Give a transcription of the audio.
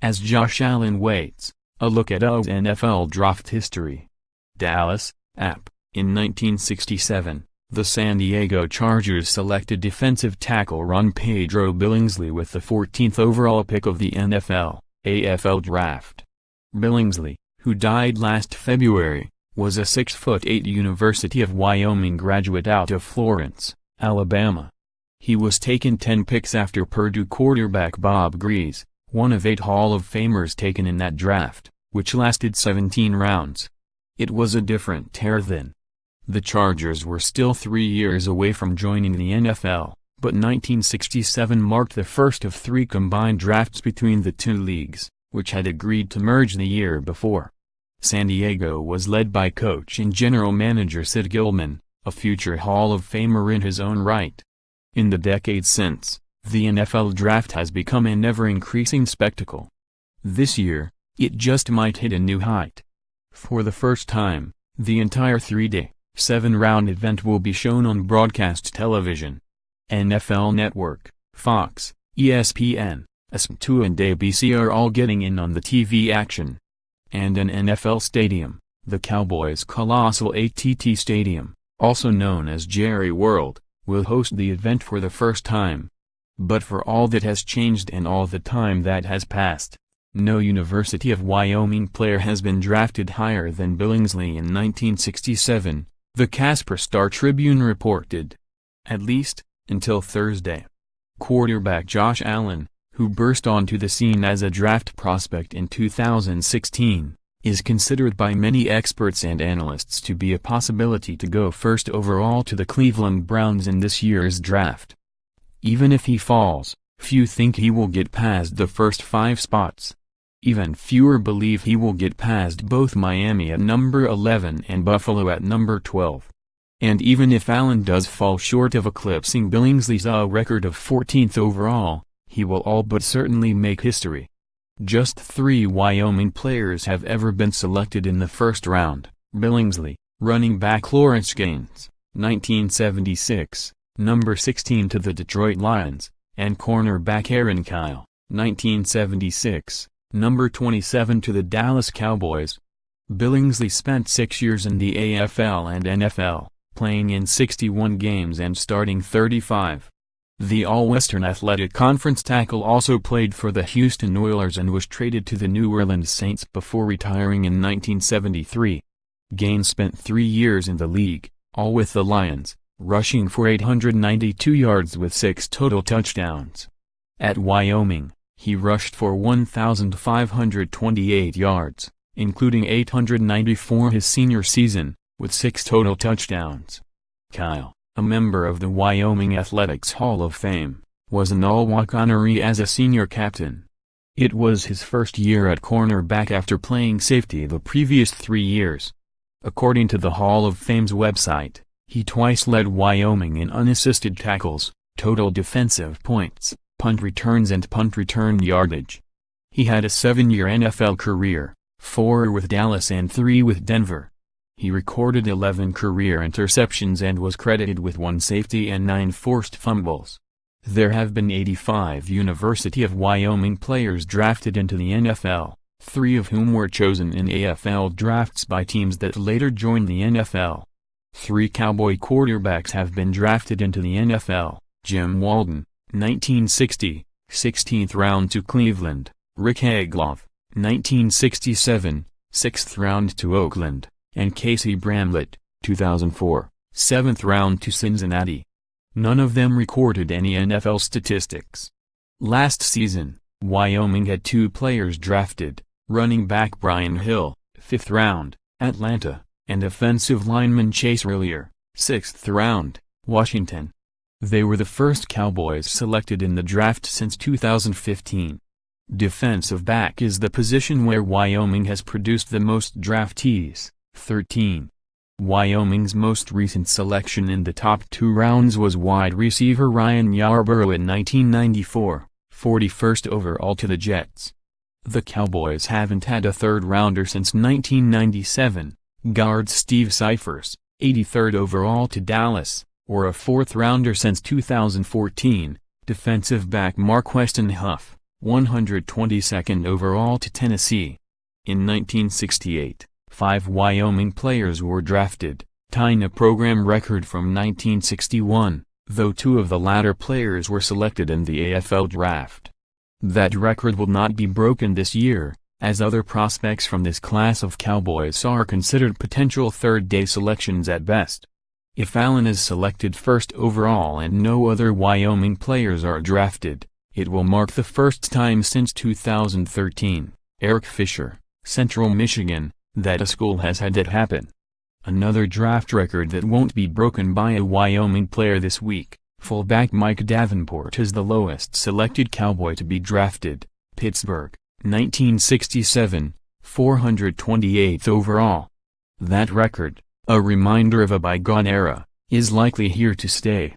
as Josh Allen waits. A look at UW's NFL Draft history. Dallas, App. In 1967, the San Diego Chargers selected defensive tackle Pedro Billingsley with the 14th overall pick of the NFL, AFL Draft. Billingsley, who died last February, was a 6'8" University of Wyoming graduate out of Florence, Alabama. He was taken 10 picks after Purdue quarterback Bob Griese, one of 8 Hall of Famers taken in that draft, which lasted 17 rounds. It was a different era then. The Chargers were still 3 years away from joining the NFL, but 1967 marked the first of 3 combined drafts between the two leagues, which had agreed to merge the year before. San Diego was led by coach and general manager Sid Gillman, a future Hall of Famer in his own right. In the decades since, the NFL Draft has become an ever-increasing spectacle. This year, it just might hit a new height. For the first time, the entire 3-day, 7-round event will be shown on broadcast television. NFL Network, Fox, ESPN, ESPN2 and ABC are all getting in on the TV action. And an NFL stadium, the Cowboys' colossal ATT Stadium, also known as Jerry World, will host the event for the first time. But for all that has changed and all the time that has passed, no University of Wyoming player has been drafted higher than Billingsley in 1967, the Casper Star-Tribune reported. At least, until Thursday. Quarterback Josh Allen, who burst onto the scene as a draft prospect in 2016, is considered by many experts and analysts to be a possibility to go first overall to the Cleveland Browns in this year's draft. Even if he falls, few think he will get past the first 5 spots. Even fewer believe he will get past both Miami at number 11 and Buffalo at number 12. And even if Allen does fall short of eclipsing Billingsley's record of 14th overall, he will all but certainly make history. Just 3 Wyoming players have ever been selected in the first round: Billingsley, running back Florence, 1976, number 16 to the Detroit Lions, and cornerback Aaron Kyle, 1976, number 27 to the Dallas Cowboys. Billingsley spent 6 years in the AFL and NFL, playing in 61 games and starting 35. The All-Western Athletic Conference tackle also played for the Houston Oilers and was traded to the New Orleans Saints before retiring in 1973. Gaines spent 3 years in the league, all with the Lions, rushing for 892 yards with 6 total touchdowns. At Wyoming, he rushed for 1,528 yards, including 894 his senior season, with 6 total touchdowns. Kyle, a member of the Wyoming Athletics Hall of Fame, was an all-walk honoree as a senior captain. It was his first year at cornerback after playing safety the previous 3 years. According to the Hall of Fame's website, he twice led Wyoming in unassisted tackles, total defensive points, punt returns and punt return yardage. He had a 7-year NFL career, 4 with Dallas and 3 with Denver. He recorded 11 career interceptions and was credited with 1 safety and 9 forced fumbles. There have been 85 University of Wyoming players drafted into the NFL, 3 of whom were chosen in AFL drafts by teams that later joined the NFL. 3 Cowboy quarterbacks have been drafted into the NFL: Jim Walden, 1960, 16th round to Cleveland; Rick Egloff, 1967, 6th round to Oakland; and Casey Bramlett, 2004, 7th round to Cincinnati. None of them recorded any NFL statistics. Last season, Wyoming had 2 players drafted: running back Brian Hill, 5th round, Atlanta, and offensive lineman Chase Rillier, 6th round, Washington. They were the first Cowboys selected in the draft since 2015. Defensive back is the position where Wyoming has produced the most draftees, 13. Wyoming's most recent selection in the top 2 rounds was wide receiver Ryan Yarborough in 1994, 41st overall to the Jets. The Cowboys haven't had a 3rd rounder since 1997, guard Steve Cyphers, 83rd overall to Dallas, or a 4th rounder since 2014, defensive back Mark Weston Huff, 122nd overall to Tennessee. In 1968, 5 Wyoming players were drafted, tying a program record from 1961, though 2 of the latter players were selected in the AFL Draft. That record will not be broken this year, as other prospects from this class of Cowboys are considered potential third-day selections at best. If Allen is selected first overall and no other Wyoming players are drafted, it will mark the first time since 2013, Eric Fisher, Central Michigan, that a school has had that happen. Another draft record that won't be broken by a Wyoming player this week, fullback Mike Davenport is the lowest selected Cowboy to be drafted, Pittsburgh, 1967, 428th overall. That record, a reminder of a bygone era, is likely here to stay.